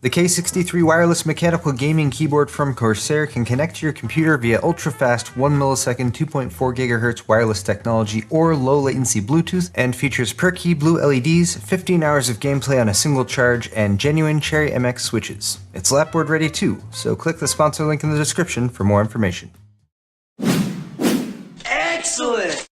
The K63 wireless mechanical gaming keyboard from Corsair can connect to your computer via ultra-fast 1 millisecond 2.4 GHz wireless technology or low latency Bluetooth, and features per-key blue LEDs, 15 hours of gameplay on a single charge, and genuine Cherry MX switches. It's lapboard ready too, so click the sponsor link in the description for more information. Excellent!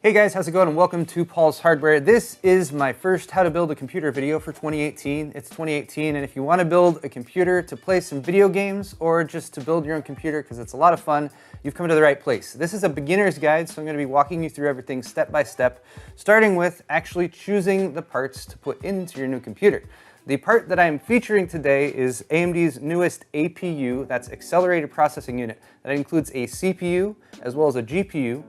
Hey guys, how's it going, and welcome to Paul's Hardware. This is my first how to build a computer video for 2018. It's 2018, and if you want to build a computer to play some video games or just to build your own computer because it's a lot of fun, you've come to the right place. This is a beginner's guide, so I'm going to be walking you through everything step by step, starting with actually choosing the parts to put into your new computer. The part that I'm featuring today is AMD's newest APU, that's Accelerated Processing Unit. That includes a CPU as well as a GPU,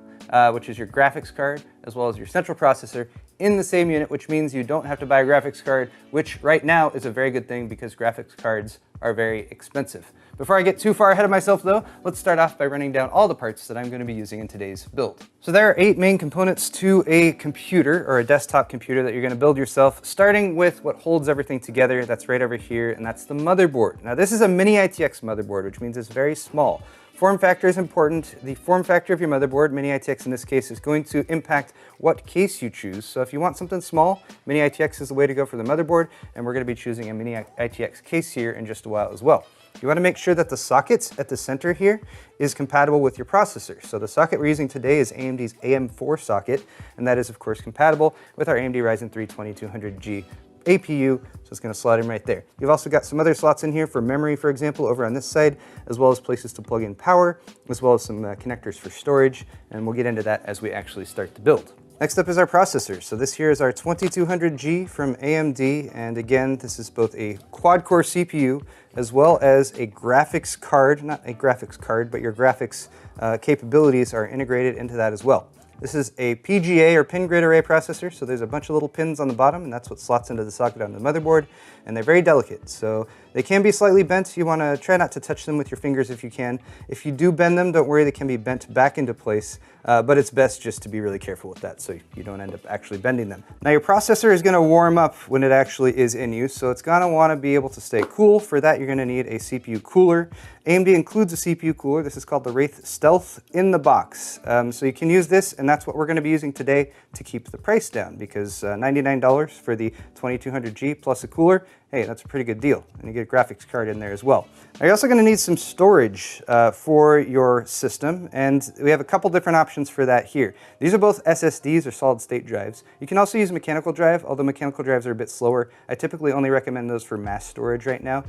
which is your graphics card, as well as your central processor in the same unit, which means you don't have to buy a graphics card, which right now is a very good thing because graphics cards are very expensive. Before I get too far ahead of myself though, let's start off by running down all the parts that I'm going to be using in today's build. So there are 8 main components to a computer or a desktop computer that you're going to build yourself, starting with what holds everything together. That's right over here, and that's the motherboard. Now this is a mini ITX motherboard, which means it's very small. Form factor is important. The form factor of your motherboard, mini ITX in this case, is going to impact what case you choose. So if you want something small, mini ITX is the way to go for the motherboard, and we're going to be choosing a mini ITX case here in just a while as well. You want to make sure that the sockets at the center here is compatible with your processor. So the socket we're using today is AMD's AM4 socket, and that is of course compatible with our AMD Ryzen 3 2200G APU, so it's going to slot in right there. You've also got some other slots in here for memory, for example, over on this side, as well as places to plug in power, as well as some connectors for storage, and we'll get into that as we actually start to build. Next up is our processor. So this here is our 2200G from AMD, and again, this is both a quad-core CPU as well as a graphics card, not a graphics card, but your graphics capabilities are integrated into that as well. This is a PGA or pin grid array processor, so there's a bunch of little pins on the bottom, and that's what slots into the socket on the motherboard, and they're very delicate, so they can be slightly bent. You want to try not to touch them with your fingers if you can. If you do bend them, don't worry, they can be bent back into place, but it's best just to be really careful with that so you don't end up actually bending them. Now your processor is going to warm up when it actually is in use, so it's going to want to be able to stay cool. For that, you're going to need a CPU cooler. AMD includes a CPU cooler. This is called the Wraith Stealth in the box. So you can use this, and that's what we're going to be using today to keep the price down, because $99 for the 2200G plus a cooler, hey, that's a pretty good deal. And you get a graphics card in there as well. Now you're also going to need some storage for your system, and we have a couple different options for that here. These are both SSDs or solid state drives. You can also use a mechanical drive, although mechanical drives are a bit slower. I typically only recommend those for mass storage right now.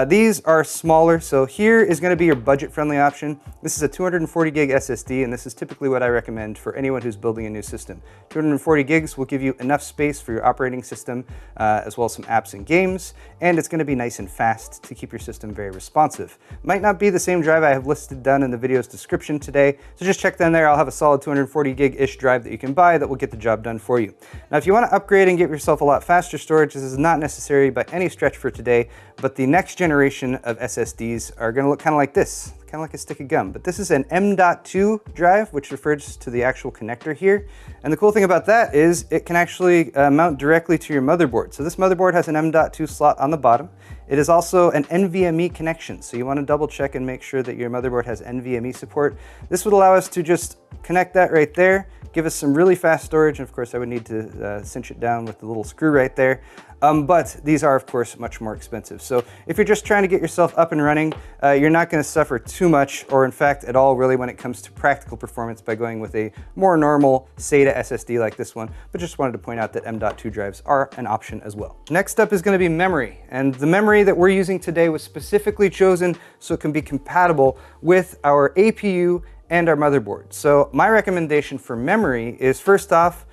These are smaller, so here is going to be your budget-friendly option. This is a 240 gig SSD, and this is typically what I recommend for anyone who's building a new system. 240 gigs will give you enough space for your operating system, as well as some apps and games, and it's going to be nice and fast to keep your system very responsive. Might not be the same drive I have listed down in the video's description today, so just check down there. I'll have a solid 240 gig-ish drive that you can buy that will get the job done for you. Now if you want to upgrade and get yourself a lot faster storage, this is not necessary by any stretch for today, but the next generation of SSDs are going to look kind of like this. Kind of like a stick of gum, but this is an M.2 drive, which refers to the actual connector here. And the cool thing about that is it can actually mount directly to your motherboard. So this motherboard has an M.2 slot on the bottom. It is also an NVMe connection, so you want to double check and make sure that your motherboard has NVMe support. This would allow us to just connect that right there, give us some really fast storage, and of course I would need to cinch it down with the little screw right there. But these are of course much more expensive. So if you're just trying to get yourself up and running, you're not going to suffer too much, or in fact at all really, when it comes to practical performance by going with a more normal SATA SSD like this one, but just wanted to point out that M.2 drives are an option as well. Next up is going to be memory, and the memory that we're using today was specifically chosen so it can be compatible with our APU and our motherboard. So my recommendation for memory is, first off,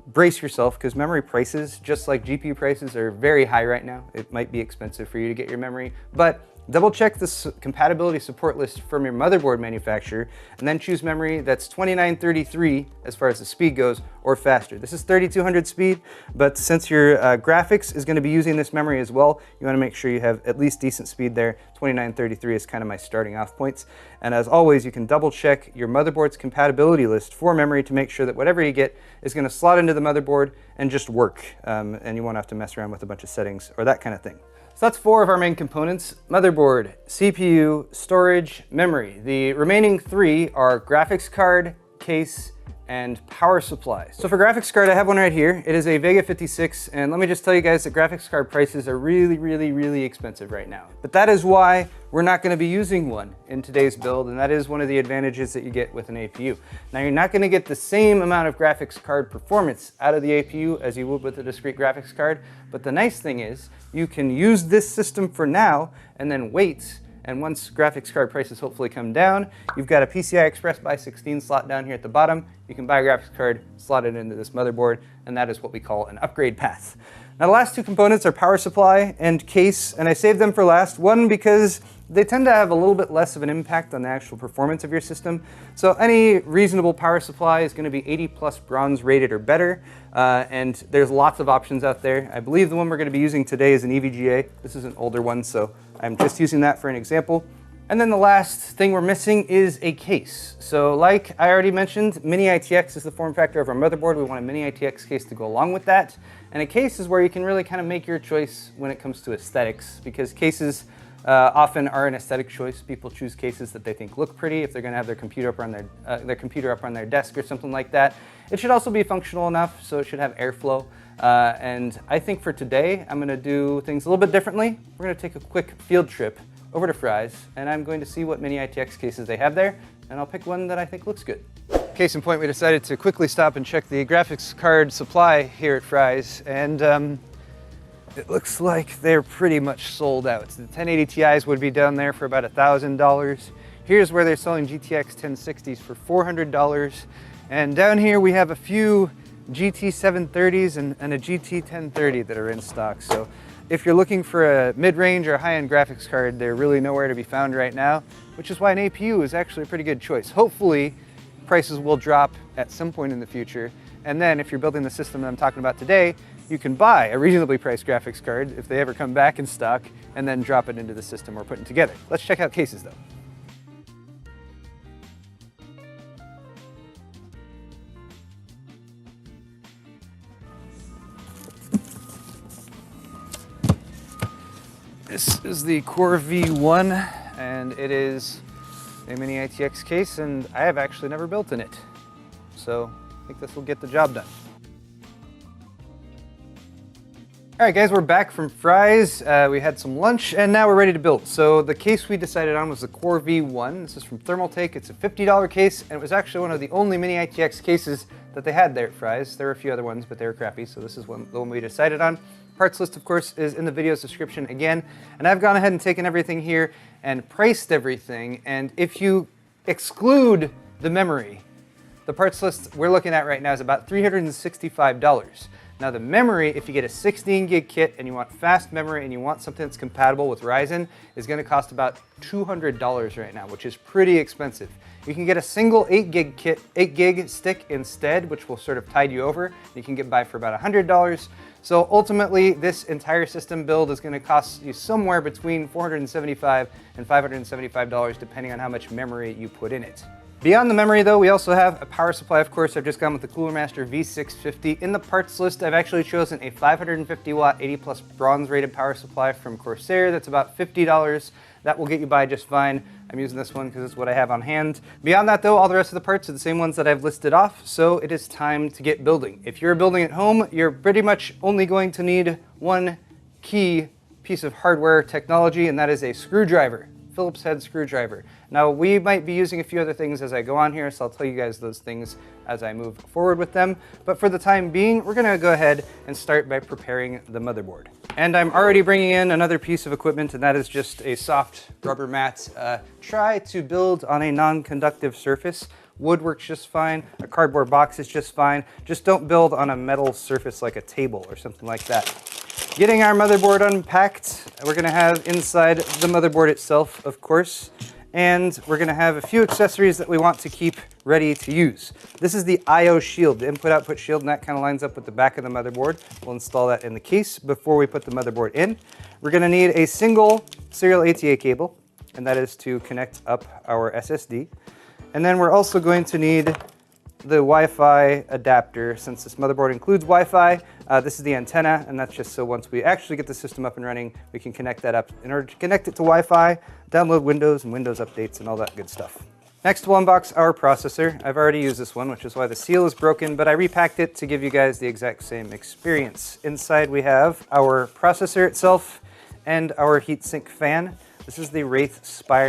brace yourself, because memory prices, just like GPU prices, are very high right now. It might be expensive for you to get your memory, but double check the compatibility support list from your motherboard manufacturer, and then choose memory that's 2933 as far as the speed goes, or faster. This is 3200 speed, but since your graphics is going to be using this memory as well, you want to make sure you have at least decent speed there. 2933 is kind of my starting off points. And as always, you can double check your motherboard's compatibility list for memory to make sure that whatever you get is going to slot into the motherboard and just work, and you won't have to mess around with a bunch of settings or that kind of thing. So that's 4 of our main components: motherboard, CPU, storage, memory. The remaining 3 are graphics card, case, and power supply. So for graphics card, I have one right here. It is a Vega 56, and let me just tell you guys that graphics card prices are really expensive right now. But that is why we're not gonna be using one in today's build, and that is one of the advantages that you get with an APU. Now, you're not gonna get the same amount of graphics card performance out of the APU as you would with a discrete graphics card, but the nice thing is you can use this system for now and then wait. And once graphics card prices hopefully come down, you've got a PCI Express by 16 slot down here at the bottom. You can buy a graphics card, slot it into this motherboard, and that is what we call an upgrade path. Now, the last 2 components are power supply and case, and I saved them for last. One, because they tend to have a little bit less of an impact on the actual performance of your system. So any reasonable power supply is going to be 80+ bronze rated or better, and there's lots of options out there. I believe the one we're going to be using today is an EVGA. This is an older one, so I'm just using that for an example. And then the last thing we're missing is a case. So like I already mentioned, Mini ITX is the form factor of our motherboard. We want a Mini ITX case to go along with that. And a case is where you can really kind of make your choice when it comes to aesthetics, because cases often are an aesthetic choice. People choose cases that they think look pretty if they're going to have their computer up on their desk or something like that. It should also be functional enough, so it should have airflow. And I think for today, I'm going to do things a little bit differently. We're going to take a quick field trip over to Fry's, and I'm going to see what Mini ITX cases they have there, and I'll pick one that I think looks good. Case in point, we decided to quickly stop and check the graphics card supply here at Fry's, and it looks like they're pretty much sold out. The 1080 Ti's would be down there for about $1,000. Here's where they're selling GTX 1060s for $400. And down here we have a few GT 730s and a GT 1030 that are in stock. So if you're looking for a mid-range or high-end graphics card, they're really nowhere to be found right now, which is why an APU is actually a pretty good choice. Hopefully, prices will drop at some point in the future. And then if you're building the system that I'm talking about today, you can buy a reasonably priced graphics card if they ever come back in stock, and then drop it into the system we're putting together. Let's check out cases though. This is the Core V1, and it is a Mini ITX case, and I have actually never built in it. So I think this will get the job done. All right, guys, we're back from Fry's. We had some lunch, and now we're ready to build. So the case we decided on was the Core V1. This is from Thermaltake. It's a $50 case, and it was actually one of the only Mini ITX cases that they had there at Fry's. There were a few other ones, but they were crappy, so this is the one we decided on. Parts list, of course, is in the video's description again, and I've gone ahead and taken everything here and priced everything, and if you exclude the memory, the parts list we're looking at right now is about $365. Now the memory, if you get a 16 gig kit and you want fast memory and you want something that's compatible with Ryzen, is going to cost about $200 right now, which is pretty expensive. You can get a single 8 gig stick instead, which will sort of tide you over. You can get by for about $100. So ultimately, this entire system build is going to cost you somewhere between $475 and $575, depending on how much memory you put in it. Beyond the memory though, we also have a power supply, of course. I've just gone with the Cooler Master V650. In the parts list, I've actually chosen a 550 watt 80+ bronze rated power supply from Corsair. That's about $50. That will get you by just fine. I'm using this one because it's what I have on hand. Beyond that though, all the rest of the parts are the same ones that I've listed off, so it is time to get building. If you're building at home, you're pretty much only going to need one key piece of hardware technology, and that is a screwdriver. Phillips head screwdriver. Now we might be using a few other things as I go on here, so I'll tell you guys those things as I move forward with them. But for the time being, we're gonna go ahead and start by preparing the motherboard. And I'm already bringing in another piece of equipment, and that is just a soft rubber mat. Try to build on a non-conductive surface. Wood works just fine, a cardboard box is just fine. Just don't build on a metal surface like a table or something like that. Getting our motherboard unpacked, we're gonna have inside the motherboard itself, of course, and we're gonna have a few accessories that we want to keep ready to use. This is the I/O shield, the input-output shield, and that kind of lines up with the back of the motherboard. We'll install that in the case before we put the motherboard in. We're gonna need a single serial ATA cable, and that is to connect up our SSD. And then we're also going to need the Wi-Fi adapter. Since this motherboard includes Wi-Fi, this is the antenna, and that's just so once we actually get the system up and running, we can connect that up. In order to connect it to Wi-Fi, download Windows and Windows updates and all that good stuff. Next, we'll unbox our processor. I've already used this one, which is why the seal is broken, but I repacked it to give you guys the exact same experience. Inside we have our processor itself and our heatsink fan. This is the Wraith Spire